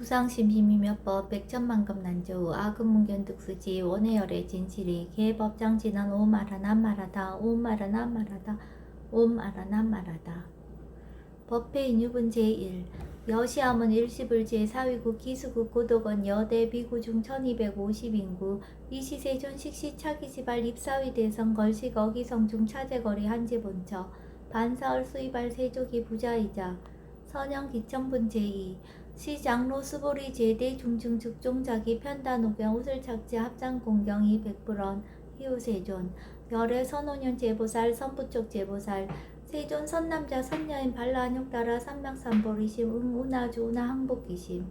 부상심심이며법 백천만급 난조우 아금문견득수지 원해열의 진실이 개법장지는 오마라난마라다 오마라난마라다 옴마라난마라다. 법회인유분 제1 여시함은 일시불 제4위국 기수국 고독원 여대 비구중 1250인구 이시세존 식시 차기지발 입사위 대성 걸식 어기성중 차제거리 한지본처 반사얼 수이발 세족이 부자이자 선영 기청분 제2 시장로 수보리 제대 중증 즉종자기 편단오경 우슬착지 합장공경이 백불원 희우세존 열애 선오년 제보살 선부쪽 제보살 세존 선남자 선여인 발라안욕따라 삼막삼보리심 응우나주 우나항복기심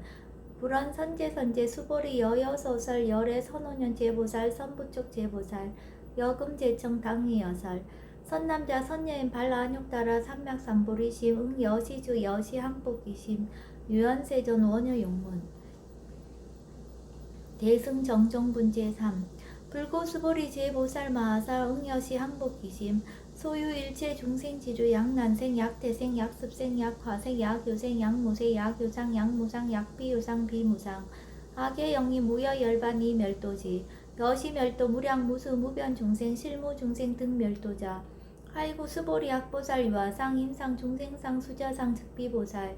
불원 선제선제 수보리 여여소설 열애 선오년 제보살 선부쪽 제보살 여금제청 당리여설 선남자 선여인 발라안욕따라 삼막삼보리심 응여시주 여시항복기심 유연세존 원효용문 대승정종분 제3 불고수보리 제보살 마하살 응여시 항복기심 소유일체 중생지주 약난생 약태생 약습생 약화생 약효생 약무생 약효상 약무상 약비유상 비무상 악의영리 무여열반이 멸도지 여시멸도 무량무수 무변중생 실무중생 등 멸도자 하이구 수보리 악보살 유아상 임상 중생상 수자상 즉비보살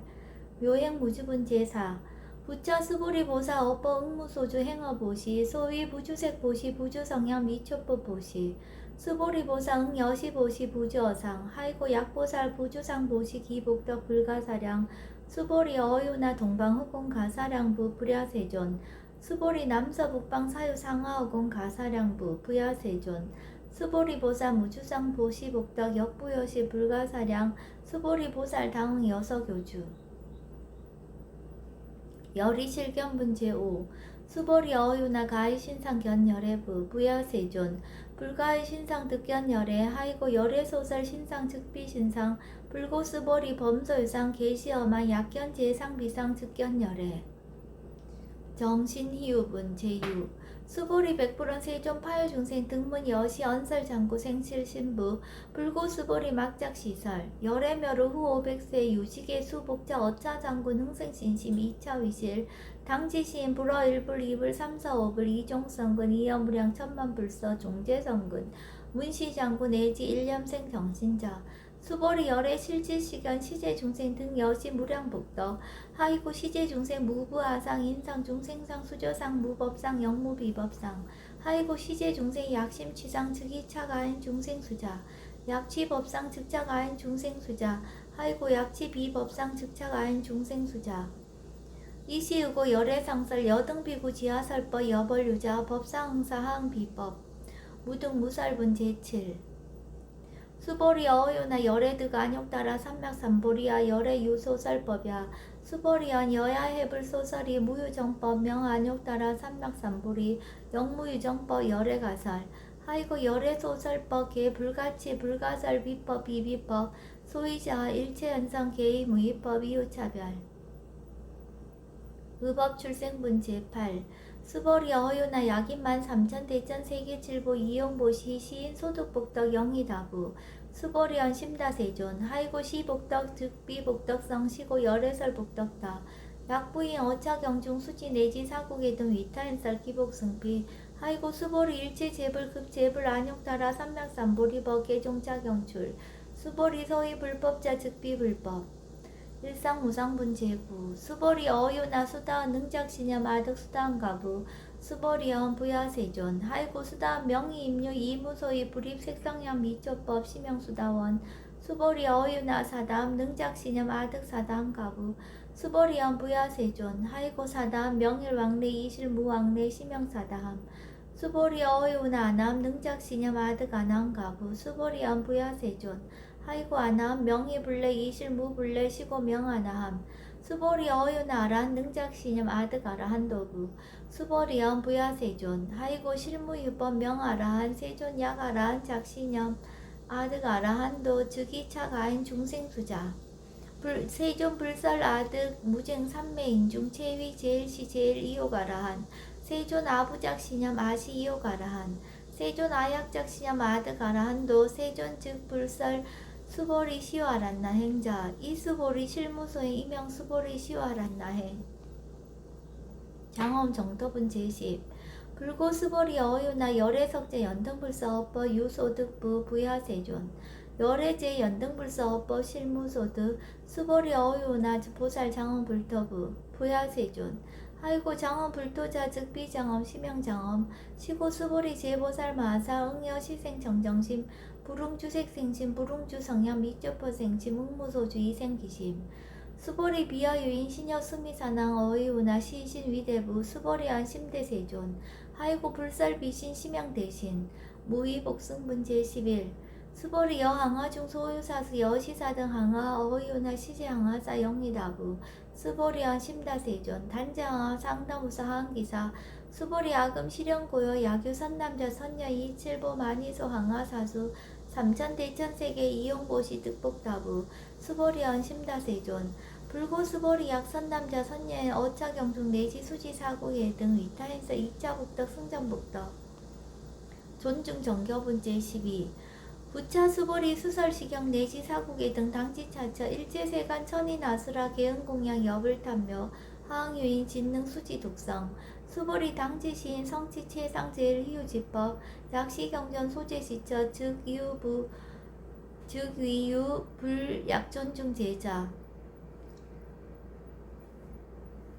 묘행무주분 제4 부처 수보리 보사 업보 응무소주 행어보시 소위 부주색보시 부주성향 미초법보시 수보리 보사 응여시보시 부주어상 하이고 약보살 부주상보시 기복덕 불가사량 수보리 어유나 동방후공 가사량부 불야세존 수보리 남서북방 사유상하어공 가사량부 부야세존 수보리 보사 무주상 보시 복덕 역부여시 불가사량 수보리 보살 당응 여서교주 열이실견분 제5 수보리 어유나 가이신상 견열애부 부야세존 불가이신상 득견열애 하이고 열애소설 신상 즉비신상 불고수보리 범소유상 계시엄한 약견제상 비상 즉견열애 정신희우분 제6 수보리 백불원 세존 파유중생 등문 여시 언설장구 생실신부 불고수보리 막작시설 열애멸후 후 500세 유식의 수복자 어차장군 흥생신심 2차위실 당지시인 불어 1불 2불 3, 4, 5불 이종성근 이여무량 천만불서 종제성근 문시장군 내지 일념생 정신자 수보리 열애 실질시견 시제중생 등 여시 무량복덕 하이고 시제중생 무부하상 인상중생상 수저상 무법상 영무비법상 하이고 시제중생 약심취상 즉이차가인 중생수자 약취법상 즉차가인 중생수자 하이고 약취비법상 즉차가인 중생수자 이시의고 열애상설 여등비구 지하설법 여벌유자 법상응사 하응비법 무등무살분 제7 수보리 어유나 열애드가 안욕따라 삼맥삼보리야 열애유소설법야 수보리언 여야해불소설이 무유정법 명안욕따라 삼맥삼보리 영무유정법 열애가설 하이고 열애소설법 개불가치 불가설 비법 비비법 소위자 일체현상 개의무의법 이유차별 의법출생분 제8 수보리 어유나 약인만 삼천 대천 세계칠보 이용보시 시인 소득복덕 영희다부 수보리언 심다세존 하이고 시복덕 즉비복덕성 시고 열애설복덕다 약부인 어차경중 수지 내지 사국의 등 위타인설 기복승비 하이고 수보리 일체제불 급제불 안욕따라 삼맥삼보리법 개종자경출 수보리 서희 불법자 즉비불법 일상무상분 제9 수보리 어유나 수다은 능작시념 아득 수다은 가부 수보리언 부야세존 하이고 수다은 명의임류 이무소의 불입색성량 미초법 시명수다원 수보리 어유나 사다음 능작시념 아득 사다음 가부 수보리언 부야세존 하이고 사다음 명일왕래 이실무왕래 시명사다함 수보리 어유나 아남 능작시념 아득 아나음 가부 수보리언 부야세존 하이고 아나함 명희불래 이실무불래 시고 명아나함 수보리 어유나 아란 능작시념 아득 아라한도부 수보리언 부야세존 하이고 실무유법 명아라한 세존 약아라한 작시념 아득 아라한도 즉이차가인 중생수자 세존 불설 아득 무쟁 삼매인중 체위 제일시 제일 이호가라한 세존 아부작시념 아시 이호가라한 세존 아약작시념 아득 아라한도 세존 즉 불설 수보리 시와란나 행자 이수보리 실무소의 이명 수보리 시와란나 행 장엄 정토분 제10 불고 수보리 어유나 열애석제 연등불사업법 유소득부 부야세존 열애제 연등불사업법 실무소득 수보리 어유나 보살 장엄불토부 부야세존 하이고 장엄불토자 즉 비장엄 심형장엄 시고 수보리 제보살 마사 응여 시생정정심 불웅주색생심 불웅주성현 미쩌퍼생심 응무소주 이생기심 수보리 비하유인 시녀 수미사낭 어이우나 시신 위대부 수보리안 심대세존 하이고 불살 비신 심양대신 무의복승분 제11 수보리 여항하중 소유사수 여시사 등 항하 어이우나 시제항하사 영리다부 수보리안 심다세존 단자항하 상담우사 항기사 수보리 아금 실현고여 야규 선남자 선녀 이칠보 만이소 항하사수 삼천대천세계 이용보시 득복다부 수보리안 심다세존 불고 수보리 약선남자 선녀의 어차경중 내지 수지 사고예 등 위타에서 이자복덕 승전복덕 존중 정겨분 제12 부차 수보리 수설시경 내지 사국예 등 당지차처 일제세간 천인아수라 개은공양 여불탐묘 하항유인 진능 수지 독성 수보리 당지시인 성치 최상 제일희유지법 약시경전 소재시처 즉위유 불약존중 제자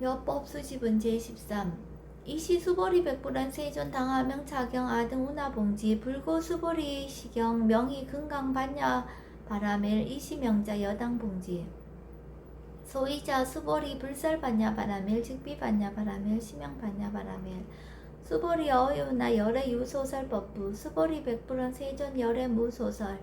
여법수지분 제13 이시 수보리 백불안 세존 당하명 차경 아등 운하봉지 불고 수보리 시경 명의 금강 반야 바라멜 이시 명자 여당 봉지 소이자 수보리 불설 반야 바라멜 즉비 반야 바라멜 심형 반야 바라멜 수보리 어유나 열애 유소설 법부 수보리 백불안 세존 열애 무소설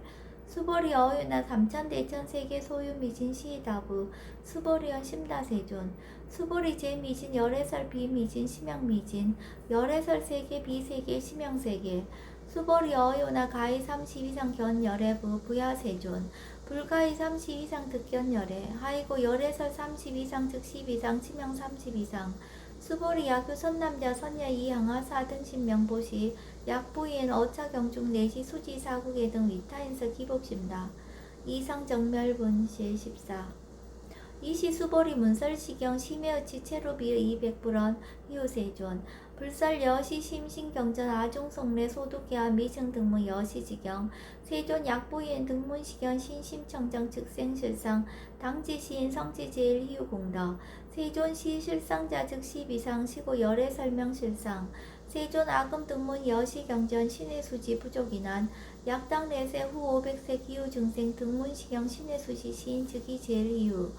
수보리 어유나 삼천대천 세계 소유 미진 시다부 수보리언 심다세존 수보리 제미진 열애설 비미진 심양미진 열애설 세계 비세계 심양세계 수보리 어유나 가히 30 이상 견열애부 부야세존 불가히 30 이상 득견열애 하이고 열애설 30 이상 즉 10 이상 심양 30 이상 수보리 야규 선남자 선녀 이항하 사등신명보시 약부인 어차경중 내시 수지 사국예 등 위타인서 기복심다. 이상정멸분 제14 이시 수보리 문설시경 심해어치 체로비의 200불원 희우세존 불설 여시 심신경전 아종성례 소득계와 미승등문 여시지경 세존 약부인 등문시경 신심청정 즉생실상 당지시인 성지제일 희우공덕 세존 시실상자 즉 10이상 시고 열애 설명실상 세존 아금 등문 여시경전 신의수지 부족인한 약당 내세 후 500세 기후증생 등문시경 신의수지 시인 즉이 제일 희우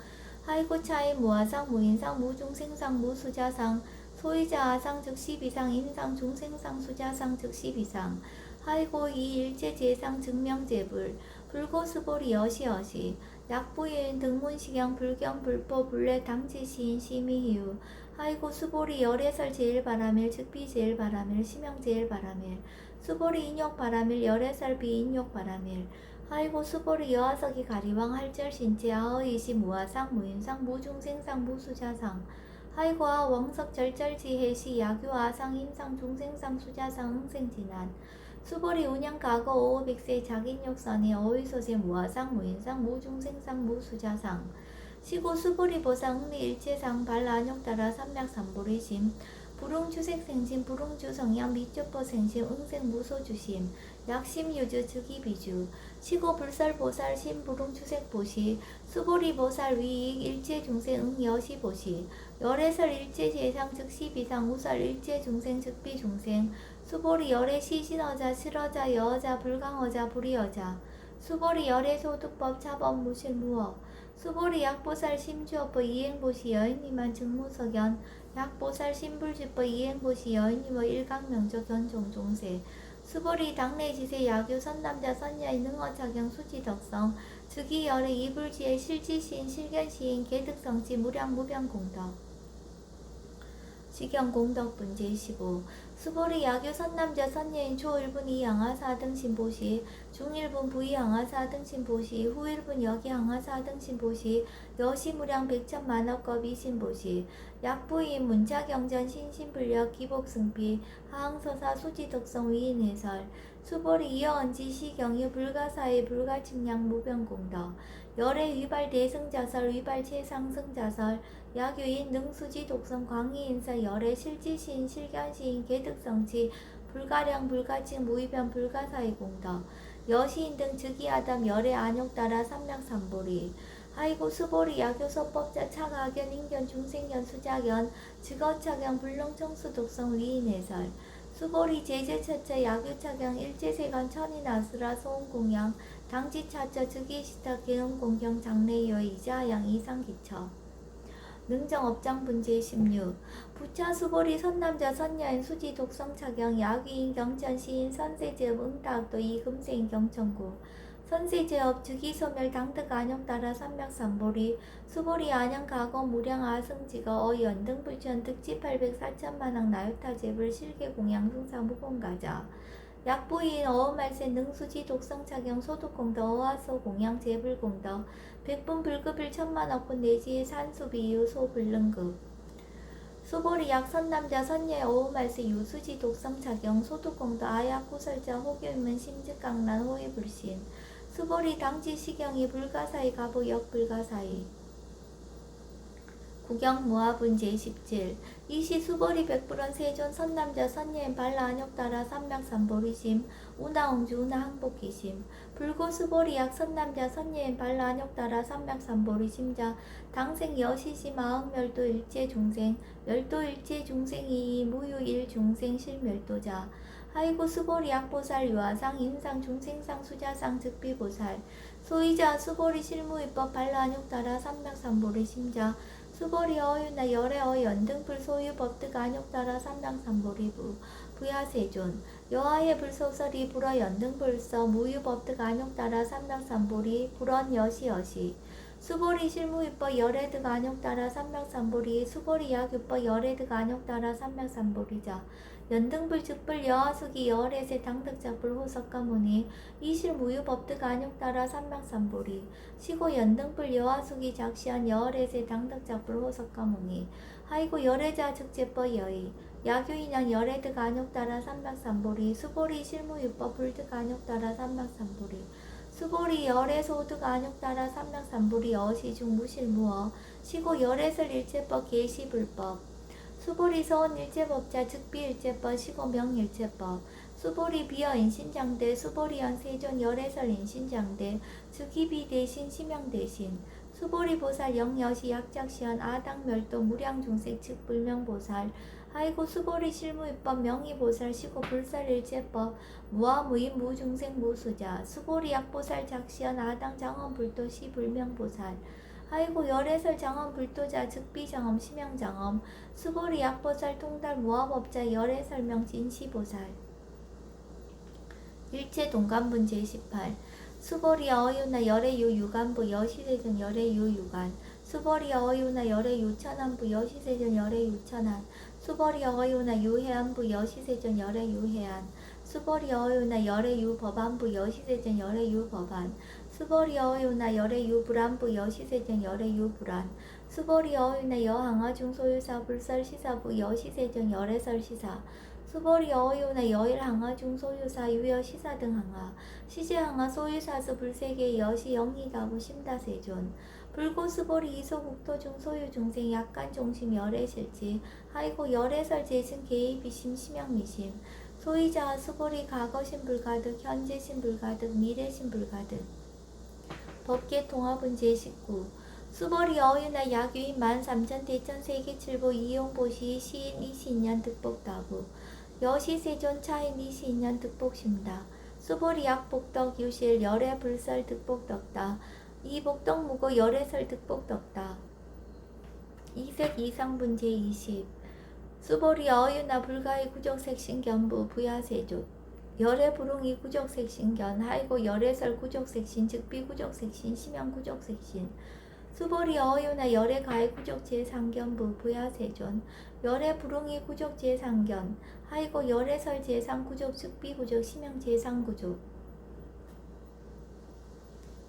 하이고 차이 무아상 무인상 무중생상 무수자상 소이자 아상 즉 10이상 인상 중생상 수자상 즉 10이상 하이고 이일제 제상 증명제불 불고수보리 여시여시 약부인 등문시경 불경 불포 불례 당지시인 심의희우 하이고 수보리 열애설 제일바라밀 즉비 제일바라밀 심형 제일바라밀 수보리 인욕바라밀 열애설 비인욕바라밀 하이고 수보리 여하석이 가리왕 할절 신체 아어이시 무아상 무인상 무중생상 무수자상 하이고아 왕석 절절지해시 야규아상 인상 중생상 수자상 흥생진한 수보리 운양 과거 500세 자긴욕선이 어휘소세 무아상 무인상 무중생상 무수자상 시고 수보리 보상 흥리 일체상 발라안욕 따라 삼맥삼보리심 불웅주색생심 불웅주성양 미쩌퍼생심 응생 무소주심 약심유주 즉이비주 시고 불설보살 심불웅주색보시 수보리보살 위익 일체중생 응여시보시 열애설 일체제상 즉 10이상 우설 일체중생 즉비중생 수보리 열애 시신어자 실어자 여어자 불강어자 불이어자 수보리 열애 소득법 차법 무실무업 수보리 약보살 심주업법 이행보시 여인이만 증무석연 약보살 신불주법 이행보시 여인이뭐 일강명적 견종종세 수보리 당내지세 야규 선남자 선녀의 능어작용 수지덕성 즉이 열애 이불지의 실지시인 실견시인 개득성지 무량무변공덕 시경공덕분 제15 수보리 야규 선남자 선녀인 초일분 이양하 사등신보시 중일분 부위 항하사 등신보시 후일분 여기 항하사 등신보시 여시무량 백천만억겁 이신보시 약부인 문자경전 신신불력 기복승피 하항서사 수지덕성 위인해설 수보리 이어언지 시경유 불가사의 불가측량 무병공덕 열의 위발 대승자설 위발 최상승자설 약유인 능수지 독성 광희인사 열의 실지시인 실견시인 개득성치 불가량 불가측 무위변 불가사의 공덕 여시인 등 즉위하담 열의 안욕 따라 삼략삼보리 하이고 수보리 야교서법자 차가견 인견 중생견 수자견 즉어차견 불능청수 독성 위인해설 수보리 제제처처 야교차경 일제세관 천인아수라 소음공양 당지차처 즉위시터 개음공경 장래여 이자양 이상기처 능정업장분제 16 부차 수보리 선남자 선녀인 수지 독성차경 야귀인 경천시인 선세제업 응탁도 이금세인 경천구 선세제업 즉위소멸 당득 안영 따라 삼맥삼보리 수보리 안양 가거 무량 아승지거 어연 등불천 득지 800 4천만왕 나유타제불 실계공양 승사 무공가자 약부인 어음말세 능수지 독성차경 소득공덕 어화소 공양 제불공덕 백분 불급일 천만억분 내지의 산수비유 소불능급 수보리 약선남자 선녀의 어음말세 유수지 독성차경 소득공덕 아약구설자 호교인문 심즉강란 호의불신 수보리 당지시경이 불가사의 가부 역불가사의 구경무화분 제17 이시 수보리 백불원 세존 선남자 선녀인 발라 안욕 따라 삼맥삼보리심 우나옹주 우나항복기심 불고 수보리 약 선남자 선녀인 발라 안욕 따라 삼맥삼보리심자 당생 여시시 마흥멸도 일제중생 멸도 일제중생이 무유일 중생 실멸도자 하이고 수보리 약보살 유아상 임상 중생상 수자상 즉비보살 소이자 수보리 실무입법 발라 안욕 따라 삼맥삼보리심자 수보리 어유나 열의 어연등불 소유 법득 안욕 따라 삼당삼보리부 부야세존 여하의 불소설이 불어 연등불서 무유 법득 안욕 따라 삼당삼보리 불언 여시여시 수보리 실무유법 열애득 안욕 따라 삼당삼보리 수보리 약유법 열애득 안욕 따라 삼당삼보리자 연등불 즉불 여하수기 열애세 당득작불 호석가무니 이실 무유법득 안욕 따라 삼명삼보리 시고 연등불 여하수기 작시한 열애세 당득작불 호석가무니 하이고 열애자 즉제법 여의 야교인양 열애득 안욕 따라 삼명삼보리 수보리 실무유법 불득 안욕 따라 삼명삼보리 수보리 열애소득 안욕 따라 삼명삼보리 어시중 무실무어 시고 열애설 일체법 계시불법 수보리 서원 일체법자 즉비일체법 시고명 일체법 수보리 비어 인신장대 수보리연 세존 열애설 인신장대 즉희비 대신 시명 대신 수보리 보살 영여시 약작시연 아당멸도 무량중생 측불명보살 하이고 수보리 실무입법 명의보살 시고 불살일체법 무아무인 무중생 무수자 수보리 약보살 작시연 아당 장엄불도 시불명보살 하이고 열애설 장엄 불도자 즉비장엄 심양장엄 수보리 약보살 통달 무아법자 열애설명 진시보살 일체 동간분 제18 수보리 어유나 열애유 유간부 여시세전 열애유 유간 수보리 어유나 열애유 천안부 여시세전 열애유 천안 수보리 어유나 유해안부 여시세전 열애유 해안 수보리 어유나 열애유 법안부 여시세전 열애유 법안 수보리 어유나 열애유 불안부 여시세전 열애유 불안 수보리 어유나 여항아 중소유사 불설시사부 여시세전 열애설시사 수보리 어유나 여일항아 중소유사 유여시사 등 항아 시제항아 소유사수 불세계 여시 영리가부 심다세존 불고 수보리 이소국토 중소유 중생 약간 종심 열애실지 하이고 열애설 재승 개입이심 심양미심 소이자 수보리 과거신 불가득 현재신 불가득 미래신 불가득 법계 통합은 제19 수보리 어유나 약유인 13,000 대천 세계칠보 이용보시 시인 이시인년 득복다부 여시세존 차인 이시인년 득복심다 수보리 약복덕 유실 열애 불설 득복덕다 이복덕 무고 열애설 득복덕다 이색 이상분 제20 수보리 어유나 불가의 구족색신견부 부야세조 열애 불응이 구족색신견 하이고 열애설 구족색신 즉비구족색신 심양구족색신 수보리 어유나 열애 가의 구족 제3견부 부야세존 열애 불응이 구족 제3견 하이고 열애설 제3구족 즉비구족 심양 제3구족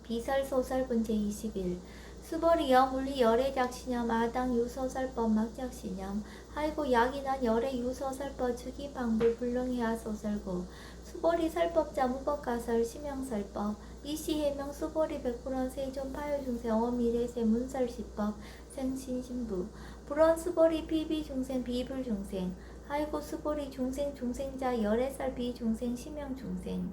비설소설분 제21 수보리여 물리 열애작신념 아당 유소설법 막작신념 하이고 약인한 열애 유소설법 즉위방불 불능해야 소설고 수보리 설법자 무법가설 심형설법 이시해명 수보리 백불원 세존 파요중생 어미래세 문설시법 생신신부 불원 수보리 비비중생 비불중생 하이고 수보리 중생 중생자 열애살 비중생 심형중생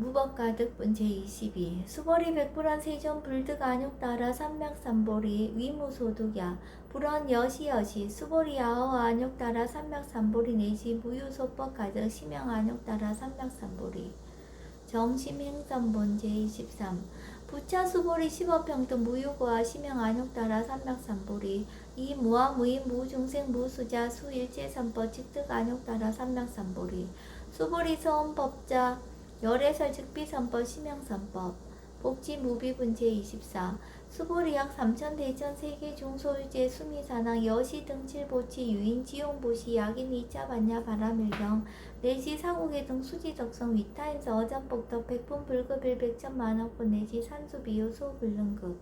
무법가득분 제22 수보리 백불원 세존 불득 안욕따라 삼맥삼보리 위무소득야 불원 여시여시 수보리 아허 안욕따라 삼맥삼보리 내지 무유소법 가득 심형 안욕따라 삼맥삼보리 정심행선본 제23 부차 수보리 십업평등 무유고와 심형 안욕따라 삼맥삼보리 이 무와 무인 무중생 무수자 수일제선법 직득 안욕따라 삼맥삼보리 수보리 서원법자 열애설 즉비선법 심형선법 복지무비분 제24 수보리약 삼천대천 세계 중소유제 수미사낭 여시 등칠보치 유인 지용보시 약인 2차 반야 바라밀경 내지 사국의 등 수지적성 위타인서 어전복덕 백분불급일 백천만억분 내지 산수비유 소불능급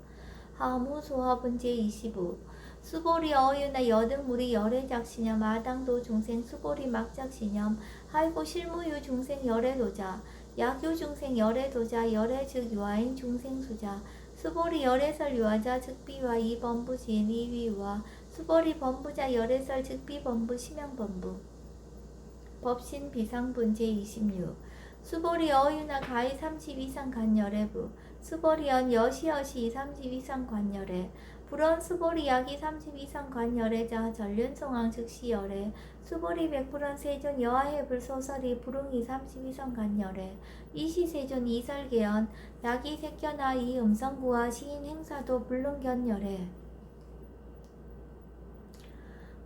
하무소화분 제25 수보리 어유나 여등무리 열애작신념 아당도 중생 수보리 막작신념 하이고 실무유 중생 열애도자 약유 중생 열애도자 열애 즉 유아인 중생수자 수보리 열애설 유아자 즉비와 이범부지인 이위와 수보리 범부자 열애설 즉비범부 심형범부 법신 비상분 제26 수보리 어유나 가히 30 이상 간열애부 수보리연 여시여시 30 이상 관열애 불원 수보리 약이 30 이상 관열애자 전륜송왕 즉시 열애 수보리 백불원 세존 여하해불 소설이 불응이 30 이상 관열애 이시세존 이설계연 약이 색견하 이 음성구와 시인 행사도 불능견열애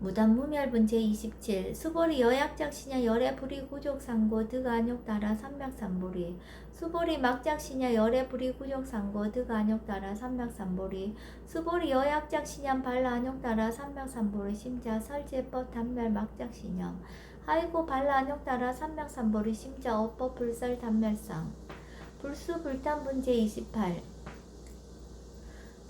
무단무멸분 제27 수보리 여약작시냐 열애불이 구족상고 득안욕따라 삼맥삼보리 수보리 막작시냐 열애불이 구족상고 득안욕따라 삼맥삼보리 수보리 여약작시냐 발라안욕따라 삼맥삼보리 심자 설제법 단멸 막작시념 하이고 발라안욕따라 삼맥삼보리 심자 어법 불설 단멸상 불수불탄분 제28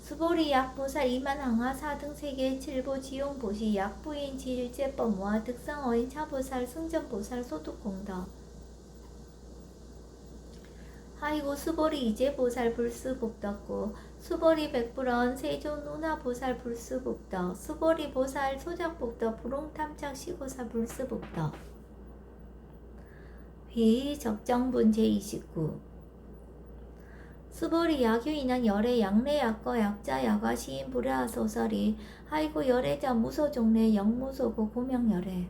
수보리 약보살 이만항하 4등 세계 7보 지용보시 약부인 지일제법모아 득상어인 차보살 승전보살 소득공덕 하이고 수보리 이제보살 불수복덕고 수보리 백불원 세존 운하보살 불수복덕 수보리 보살 소작복덕 불홍탐착 시고사 불수복덕 회의적정분 제29 수보리 약유인한 열애 양례 약거 약자 야과 시인 불야하 소설이 하이고 열애자 무소종례 영무소고 고명열애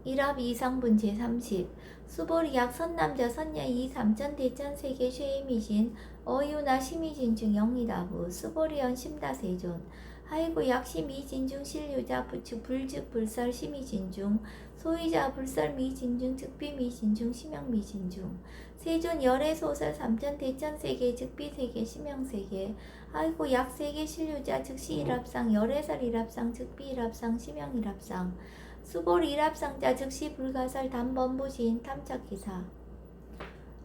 일합 이상분 제30 수보리 약 선남자 선녀 이 삼천대천세계 쉐이미신 어유나 심의진중 영이다부 수보리연 심다세존 하이고 약심이진중 실유자 부축 불즉 불설 심의진중 소유자 불설 미진중 즉비미진중 심형미진중 세존 열애소설 삼천대천세계 즉비세계 심형세계 하이고 약세계 실유자 즉시 일합상 열애설 일합상 즉비 일합상 심형 일합상 수보리 일합상자 즉시 불가설 단범부지인 탐착기사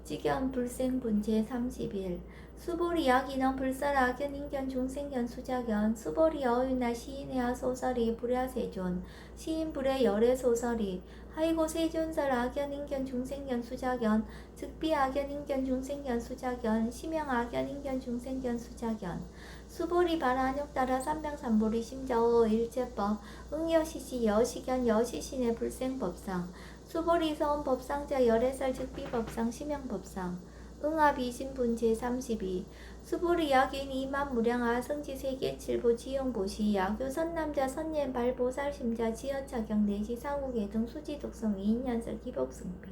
직연 불생분 제31 수보리 약인원 불설 악연 인견 중생견 수작연 수보리 어유나 시인의 소설이 불야세존 시인 불의 열애 소설이 하이고 세존설 악연 인견 중생견 수작연 즉비 악연 인견 중생견 수작연 심형 악연 인견 중생견 수작연 수보리 발안욕따라 삼명삼보리 심자어 일제법 응여시시 여시견 여시신의 불생법상 수보리 서원 법상자 열애설 즉비법상 심형법상 응합이신분 제32 수보리 약인 이만무량아 성지 세계 칠보 지용보시 약유 선남자 선옌 발보살 심자 지연차경 내시 사국의 등 수지독성 위인연설 기복승피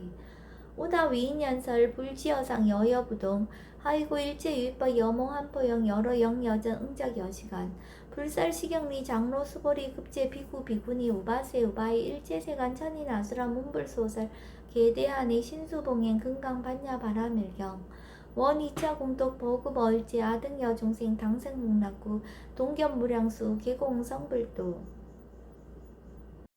오다 위인연설 불지어상 여여부동 하이고 일제유입법 여몽한포영 여러영 여전 응작 여시간 불살시경리 장로 수보리 급제 비구 비구니 우바세 우바이 일제세간 천인 아수라 문불소설 계대한의 신수봉행 금강 반야 바라밀경 원 2차 공덕 보급 얼지 아등 여중생 당생문락구 동견무량수 계공 성불도